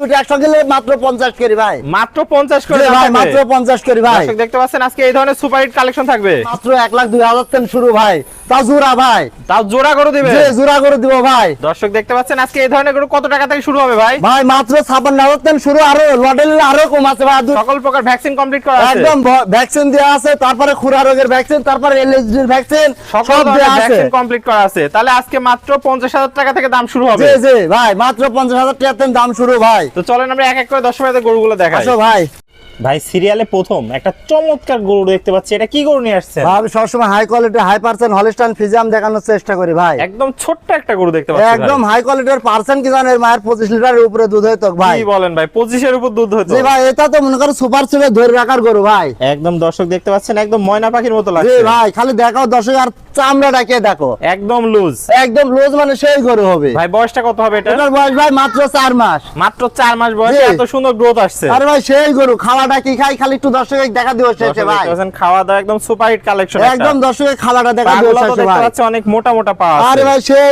দুটো একসঙ্গে নিলে মাত্র 50 করি ভাই, মাত্র 50 করে জি ভাই, মাত্র 50 করি ভাই। দর্শক দেখতে পাচ্ছেন আজকে এই ধরনের সুপার হিট কালেকশন থাকবে মাত্র 1,02,000 থেকে শুরু ভাই, তা জোড়া ভাই, তাও জোড়া করে দিবে, জি জোড়া করে দিব ভাই। দর্শক দেখতে পাচ্ছেন আজকে এই ধরনের গরু কত টাকা থেকে শুরু হবে ভাই? ভাই মাত্র 56,000 থেকে শুরু, আরো লটেল আরো কম আছে ভাই। সকল প্রকার ভ্যাকসিন কমপ্লিট করা আছে, একদম ভ্যাকসিন দেওয়া আছে, তারপরে খুরা রোগের ভ্যাকসিন, তারপরে এলএসডি এর ভ্যাকসিন, সকল সব দেওয়া আছে, ভ্যাকসিন কমপ্লিট করা আছে। তাহলে আজকে মাত্র 50,000 টাকা থেকে দাম শুরু হবে। জি জি ভাই, মাত্র 50,000 টাকা থেকে দাম শুরু ভাই। তো চলেন আমরা এক এক করে দর্শক ভাইদের গরুগুলো দেখাই। আসো ভাই। ভাই সিরিয়ালে প্রথম একটা চমৎকার গরু দেখতে পাচ্ছি, এটা কি গরু নিয়ে আসছেন? ভাই আমি সবসময় high quality high percent Holstein Friesian দেখানোর চেষ্টা করি ভাই। একদম ছোট্ট একটা গরু দেখতে পাচ্ছি, একদম হাই কোয়ালিটির পার্সেন্ট কি জানেন, মায়ের 25 লিটারের উপরে দুধ হইতো ভাই। কি বলেন ভাই, 25 এর উপর দুধ হতো? জি ভাই, এটা তো মনে করো সুপার সুপার ধরে রাখার গরু ভাই। একদম দর্শক দেখতে পাচ্ছেন একদম ময়না পাখির মতো জি লাগছে। ভাই, খালি দেখাও দর্শক, আর চামড়াটা কে দেখো, একদম লুজ, একদম লুজ, মানে সেই গরু হবে ভাই বয়সটা কত হবে এটা? এটার বয়স ভাই মাত্র 4 মাস। মাত্র 4 মাস বয়সে জি। এত সুন্দর গ্রোথ আসছে। আরে ভাই সেই গরু, খাওয়াটা কি খাই খালি একটু দর্শক দেখা দিও শেষে ভাই। খাওয়া দাওয়া একদম সুপার হিট কালেকশন, একদম দর্শকের খাওয়াটা দেখা দিও পাগুলো তো শেষে দেখতে ভাই। পাচ্ছি অনেক মোটা মোটা পা আছে। আরে ভাই সেই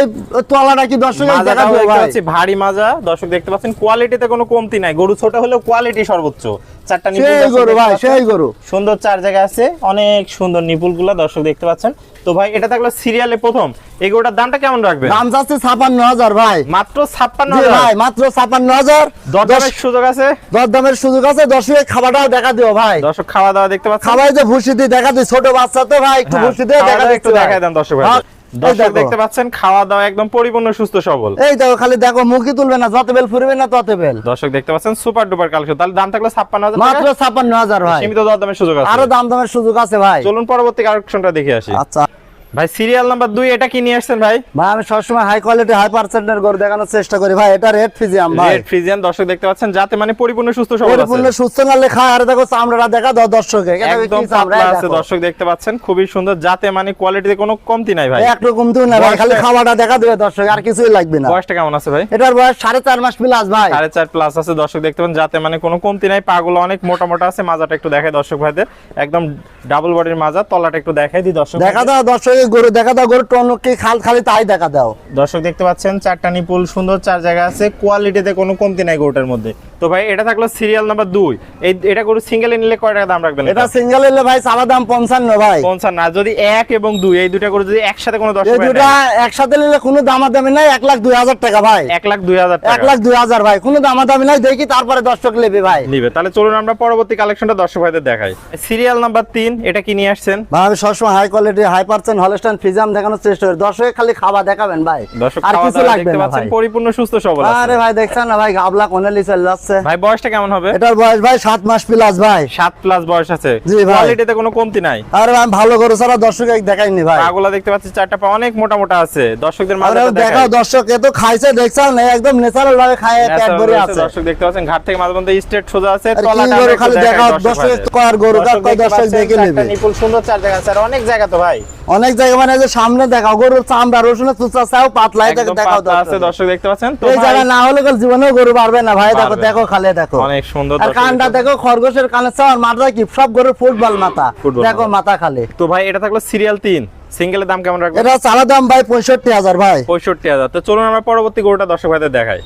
তলাটা কি দর্শকের দেখা মাজাটাও দিও দেখতে ভাই। পাচ্ছি ভারী মাজা, দর্শক দেখতে পাচ্ছেন কোয়ালিটিতে কোনো কমতি নাই। গরু ছোট হলেও কোয়ালিটি সর্বোচ্চ। চারটা নিপুল সেই দর্শক গরু দেখতে ভাই, পাচ্ছেন। সেই গরু। সুন্দর চার জায়গা আছে, অনেক সুন্দর নিপুলগুলো দর্শক দেখতে পাচ্ছেন। তো ভাই এটা থাকলো সিরিয়ালে প্রথম, এই গরুটার দামটা কেমন রাখবেন? দাম যাচ্ছে 56,000 ভাই। মাত্র জি 56,000 ভাই, মাত্র 56,000। দরদামের সুযোগ আছে, দরদামের সুযোগ আছে, দর্শকের খাবারটাও দেখা দিও ভাই। দর্শক খাওয়া দাওয়া দেখতে পাচ্ছেন। খাবাই যে ভুসি দিয়ে দেখা দিই, ছোট বাচ্চা তো ভাই, একটু ভুসি দিয়ে খাওয়া দেখা দাওয়া দিচ্ছি একটু ভাই। দেখাই দেন দর্শক ভাই। হ্যাঁ, দর্শক দেখো। দেখতে পাচ্ছেন খাওয়া দাওয়া একদম পরিপূর্ণ সুস্থ সবল। এই দেখো খালি দেখো, মুখই তুলবে না, যত বেল ফুরবে না তত বেল। দর্শক দেখতে পাচ্ছেন সুপার ডুপার কালেকশন। তাহলে দাম থাকলো 56,000 মাত্র টাকা, 56,000 ভাই। সীমিত দরদামের সুযোগ আছে। আরো দাম দামের সুযোগ আছে ভাই। চলুন পরবর্তী কালেকশনটা দেখে আসি। আচ্ছা ভাই সিরিয়াল নাম্বার 2 এটা কি নিয়ে আসছেন ভাই? ভাই আমি সবসময় হাই কোয়ালিটি হাই পার্সেন্টের গরু দেখানোর চেষ্টা করি ভাই। এটা রেড ফিজিয়াম ভাই, রেড ফ্রিজিয়ান দর্শক দেখতে পাচ্ছেন, যাতে মানে পরিপূর্ণ সুস্থ সবল পরিপূর্ণ আছে। সুস্থ না লেখা। আর দেখো চামড়াটা দেখা দাও দর্শকে, এটা একদম কি চামড়া পাতলা আছে দেখো। দর্শক দেখতে পাচ্ছেন, খুবই সুন্দর, যাতে মানে কোয়ালিটিতে কোনো কমতি নাই ভাই। একটু কমতেও না ভাই, খালি খাওয়াটা দেখা দিবে দর্শক, আর কিছুই লাগবে না। বয়সটা কেমন আছে ভাই? এটার বয়স 4.5 মাস প্লাস ভাই। 4.5 প্লাস আছে দর্শক দেখতে পাচ্ছেন, যাতে মানে কোনো কমতি নাই। পাগুলো অনেক মোটা মোটা আছে, মাজাটা একটু দেখায় দর্শক ভাইদের, একদম ডাবল বডির মাজা। তলাটা একটু দেখাই দিই দর্শক দেখা দাও দর্শকের গরু দেখা দাও, গরু টনক কি খাল খালি তাই দেখা দাও। দর্শক দেখতে পাচ্ছেন চারটা নিপুল, সুন্দর চার জায়গা আছে, কোয়ালিটিতে কোনো কমতি নাই গরুটার মধ্যে। তো ভাই এটা থাকলো সিরিয়াল নাম্বার 2। এটা গরু সিঙ্গেল নিলে কয় টাকা দাম রাখবেন? এটা সিঙ্গেল হলে ভাই চাওয়া দাম 55 ভাই। 50 না, যদি 1 এবং 2 এই দুইটা গরু যদি একসাথে কোনো এই দর্শক ভাই দুটা একসাথে নিলে কোনো দামাদামি নাই, 1,02,000 টাকা ভাই। 1,02,000 টাকা 1,02,000 ভাই, কোনো দামাদামি নাই, দেখি তারপরে দর্শক নেবে ভাই। নিবে। তাহলে চলুন আমরা পরবর্তী কালেকশনটা দর্শক ভাইদের দেখাই। সিরিয়াল নাম্বার 3 এটা কি নিয়ে আসছেন? ভাই আমি সবসময় high quality high percent Holstein Friesian দেখানোর চেষ্টা করি। দর্শকে খালি খাওয়া দেখাবেন ভাই, দর্শক আর খাওয়া কিছু দাওয়া লাগবে দেখতে না পাচ্ছেন, ভাই। পরিপূর্ণ সুস্থ সবল আছে। আরে ভাই দেখছেন না ভাই, গাবলা কোনেলি চলে যাচ্ছে ভাই বয়সটা কেমন হবে? এটার বয়স ভাই 7 মাস প্লাস ভাই। 7 প্লাস বয়স আছে, জি ভাই। কোয়ালিটিতে কোনো কমতি নাই। আরে ভাই ভালো গরু ছাড়া দর্শক দেখাইনি ভাই। পাগুলা দেখতে পাচ্ছি চারটা পা অনেক মোটা মোটা আছে, দর্শকদের আরে মাঝে দেখাও দর্শক, এ তো খাইছে দেখছেন না, একদম ন্যাচারাল ভাবে খায়, পেট ভরে আছে। দর্শক দেখতে পাচ্ছেন ঘাট থেকে মাঝে মধ্যে স্ট্রেট সোজা আছে। আর কি তলাটা গরু একটু খালি দেখাই দেখাও দর্শক দর্শক, ভাইদের। কয় গরু দর্শক কয় দেখতে দর্শক পাচ্ছেন দেখে চারটা নেবে। নিপুল, সুন্দর চার জায়গা আছে, আর অনেক জায়গা তো ভাই। অনেক জায়গা মানে যে সামনে দেখাও গরুর চামড়া রসুনের চুচা চাও পাতলা, এটা একদম দেখাও পাতলা আছে দর্শক। দর্শক দেখতে পাচ্ছেন। তো এই ভাই জায়গা না হলে কাল জীবনেও গরু পারবে না ভাই। দেখো পারবে দেখো না। খালি দেখো, অনেক সুন্দর আর দর্শক কানটা দেখতে দেখো, খরগোশের কানের চাও, আর মাথা কি সব গরুর ফুটবল মাথা, ফুটবল দেখো মাথা খালি। তো ভাই এটা থাকলো সিরিয়াল 3, সিঙ্গেলের দাম কেমন রাখবেন? এটা চালা দাম ভাই 65,000 ভাই। 65,000। তো চলুন আমরা পরবর্তী গরুটা দর্শক ভাইদের দেখাই।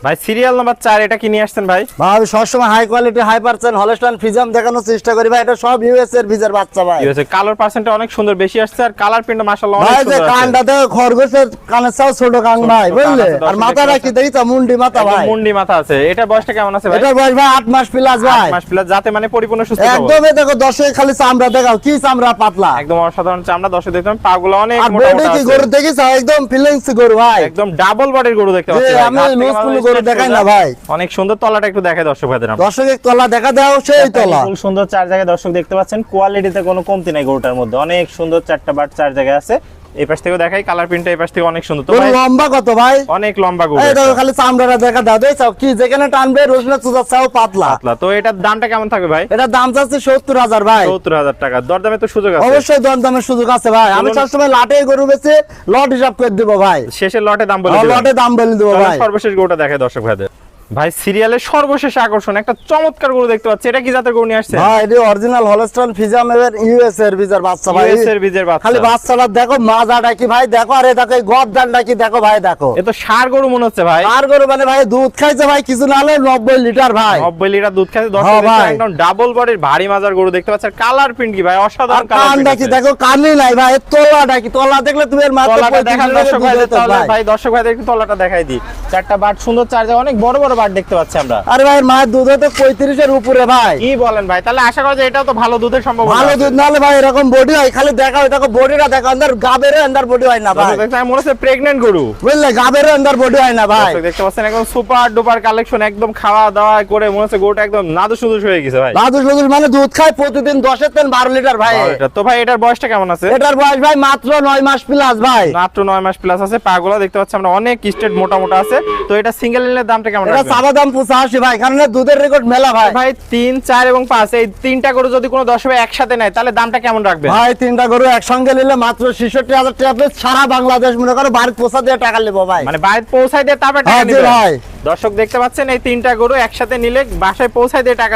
ভাই সিরিয়াল নাম্বার 4 এটা কি নিয়ে আসছেন ভাই? ভাই আমি সবসময় high quality high percent Holstein Friesian দেখানোর চেষ্টা করি ভাই। এটা সব ইউএস এর বীজের বাচ্চা ভাই। ইউএসএ কালার পার্সেন্টটা অনেক সুন্দর বেশি আসছে, আর কালার প্রিন্ট মাশাআল্লাহ অনেক ভাই যে সুন্দর আছে। কানটা দেখো, খরগোশের কানের চাও ছোট কান ভাই, ছোট কান বুঝলে? আছে, আর দর্শক মাথাটা দেখতে কি দেখিছো, মুন্ডি মাথা একদম ভাই। মুন্ডি মাথা আছে। এটা বয়সটা কেমন আছে ভাই? এটার বয়স ভাই 8 মাস প্লাস ভাই। 8 মাস প্লাস, যাতে মানে পরিপূর্ণ সুস্থ সবল। একদম এই দেখো দর্শক খালি চামড়া দেখাও, কি চামড়া পাতলা, একদম অসাধারণ চামড়া দর্শক দেখতে পাবেন, পাগুলো অনেক আর মোটা বডি মোটা কি আছে। গরু দেখিছো, একদম ফিলিংস গরু ভাই। একদম ডাবল বডির গরু দেখতে পাচ্ছি যে ভাই। আমি ঘাট থেকে লুজ মাঝে ফুল মাঝে গরু straight দেখাই সোজা। না ভাই। অনেক সুন্দর, তলাটা একটু দেখাই দর্শক ভাইদের আমরা। দর্শকের তলা দেখা দাও, সেই তলা। খুব সুন্দর চার জায়গায় দর্শক দেখতে পাচ্ছেন, কোয়ালিটিতে কোনো কমতি নাই গরুটার মধ্যে। অনেক সুন্দর চারটা বাট চার জায়গায় আছে। এই পাশ থেকে দেখাই, কালার প্রিন্টটা এই পাশ থেকে অনেক সুন্দর। তো গরু ভাই লম্বা কত ভাই? অনেক লম্বা গরু এই দেখো একটা। খালি চামড়াটা দেখা দাও, দেখছো কি যেখানে টানবে রসুনের চুচা চাও পাতলা। পাতলা। তো এটার দামটা কেমন থাকবে ভাই? এটার দাম চাচ্ছে 70,000 ভাই। 70,000 টাকা। দরদামে তো সুযোগ আছে? অবশ্যই দরদামের সুযোগ আছে ভাই। আমি সবসময় লাটে গরু বেচে লট হিসাব করে দিব ভাই। শেষের লটে দাম বলে আর দিবেন। লটে দাম বলে দিব তাহলে ভাই। সর্বশেষ গরুটা দেখাই দর্শক ভাইদের। ভাই সিরিয়ালের সর্বশেষ আকর্ষণ একটা চমৎকার গরু দেখতে পাচ্ছি, এটা কি জাতের গরু নিয়ে আসছে? ভাই এটা অরিজিনাল হলস্টাইন ফ্রিজিয়াম এর ইউএস এর বীজের বাচ্চা ভাই। ইউএস এর বীজের বাচ্চা। খালি বাচ্চাটা দেখো, মাজাটা কি ভাই দেখো, আর এই দেখো এই গর্দানটা কি দেখো ভাই দেখো। এ তো ষাঁড় গরু মনে হচ্ছে ভাই। আর গরু মানে ভাই দুধ খাইছে ভাই কিছু না হলে 90 লিটার ভাই। 90 লিটার দুধ খাইছে। হ্যাঁ দর্শক ভাই। একদম ডাবল বডির ভারী মাজার গরু দেখতে পাচ্ছেন। কালার প্রিন্ট কি ভাই আর অসাধারণ কালার কানটা কি দেখো, কানই নাই ভাই, এর তলাটা কি, তলা দেখলে তুমি এর মাথা তলাটা দেখান দর্শক ভাইদের, তাহলে ভাই দর্শক ভাইদের একটু তলাটা দেখাই দিই। চারটা বাট সুন্দর, চার জায়গা অনেক বড় বড় বাট দেখতে পাচ্ছি আমরা। আরে ভাই মায়ের দুধ হতে 35 এর উপরে ভাই। কি বলেন ভাই, তাহলে আশা করা যায় এটাও তো ভালো দুধের সম্ভাবনা ভালো আছে। দুধ না হলে ভাই এরকম বডি হয়, খালি দেখাও দেখো বডিটা দেখো, আন্দার গাবের আন্দার বডি হয় না ভাই, দর্শক দেখতে মনে হচ্ছে প্রেগন্যান্ট গরু। বুঝলে গাবের আন্দার বডি হয় না ভাই। দর্শক দেখতে পাচ্ছেন একদম সুপার ডুপার কালেকশন, একদম খাওয়া দাওয়া করে মনে হচ্ছে গরুটা একদম নাদুস নুদুস হয়ে গেছে ভাই। দাদু শুধু মানে দুধ খায় প্রতিদিন 10 এর থেকে 12 লিটার ভাই। তো ভাই এটার বয়সটা কেমন আছে? এটার বয়স ভাই মাত্র 9 মাস প্লাস ভাই। মাত্র 9 মাস প্লাস আছে। পাগুলো দেখতে পাচ্ছি আমরা অনেক স্টেট মোটা মোটা আছে। তো এটা সিঙ্গেল নিলে দামটা কেমন এটা রাখবেন? চাবা দাম 85 ভাই, কারণ এর দুধের রেকর্ড মেলা ভাই। ভাই 3, 4 এবং 5 এই তিনটা গরু যদি কোনো দর্শক একসাথে নেয় তাহলে দামটা কেমন রাখবেন? ভাই তিনটা গরু একসঙ্গে নিলে মাত্র 66,000 টাকা প্লাস সারা বাংলাদেশ মনে করো বাড়ি পৌঁছা দিয়ে টাকা নেবো ভাই। মানে বাড়িতে পৌঁছায় দিয়ে তারপর টাকা হ্যাঁ জি নেবেন। ভাই। দর্শক দেখতে পাচ্ছেন এই তিনটা গরু একসাথে নিলে বাসায় পৌঁছায় দিয়ে টাকা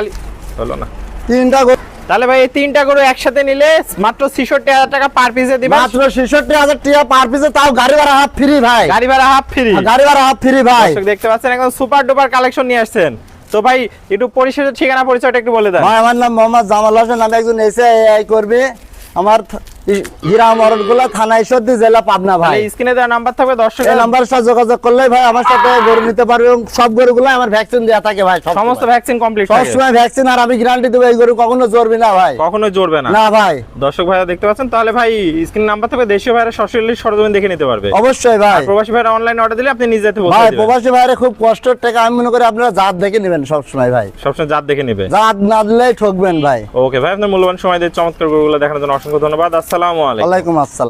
হলো না। তিনটা গরু তাহলে ভাই এই তিনটা গরু একসাথে নিলে মাত্র 66,000 টাকা পার পিসে দিবেন। মাত্র 66,000 টাকা পার পিসে, তাও গাড়ি ভাড়া হাফ ফ্রি ভাই। গাড়ি ভাড়া হাফ ফ্রি। গাড়ি ভাড়া হাফ ফ্রি ভাই। দর্শক দেখতে পাচ্ছেন একদম সুপার ডুপার কালেকশন নিয়ে আসছেন। তো ভাই একটু পরিশেষে ঠিকানা পরিচয়টা একটু বলে দেন। ভাই আমার নাম মোহাম্মদ জামাল হোসেন, আমি একজন এসআই করবে। আমার হীরা মরদগুলা থানা ঈশ্বরদী, জেলা পাবনা ভাই। স্ক্রিনে দেওয়া নাম্বার থাকবে, দর্শক এই নাম্বারের সাথে যোগাযোগ করলে ভাই আমার সাথে গরু নিতে পারবে, এবং সব গরুগুলো আমার ভ্যাকসিন দেয়া থাকে ভাই। সমস্ত ভ্যাকসিন কমপ্লিট সব সময় ভ্যাকসিন, আর আমি গ্যারান্টি দেবো এই গরু কখনো জ্বরবে না ভাই, কখনো জড়বে না। না ভাই। দর্শক ভাইরা দেখতে পাচ্ছেন, তাহলে ভাই স্ক্রিন নাম্বার থাকবে, দেশীয় ভাইরা সরাসরি সরজমিন দেখে নিতে পারবে। অবশ্যই ভাই। আর প্রবাসী ভাইরা অনলাইন অর্ডার দিলে আপনি নিজে যেতে বলতে ভাই দিবেন। প্রবাসী ভাইরা খুব কষ্টের টাকা, আমি মনে করি আপনারা জাত দেখে নেবেন সবসময় ভাই, সবসময় জাত দেখে নেবে। জাত না দিলেই ঠকবেন ভাই। ওকে ভাই, আপনার মূল্যবান সময় দিয়ে চমৎকার গরুগুলো দেখানোর জন্য অসংখ্য ধন্যবাদ। আসসালামু আলাইকুম। ওয়ালাইকুম আসসালাম।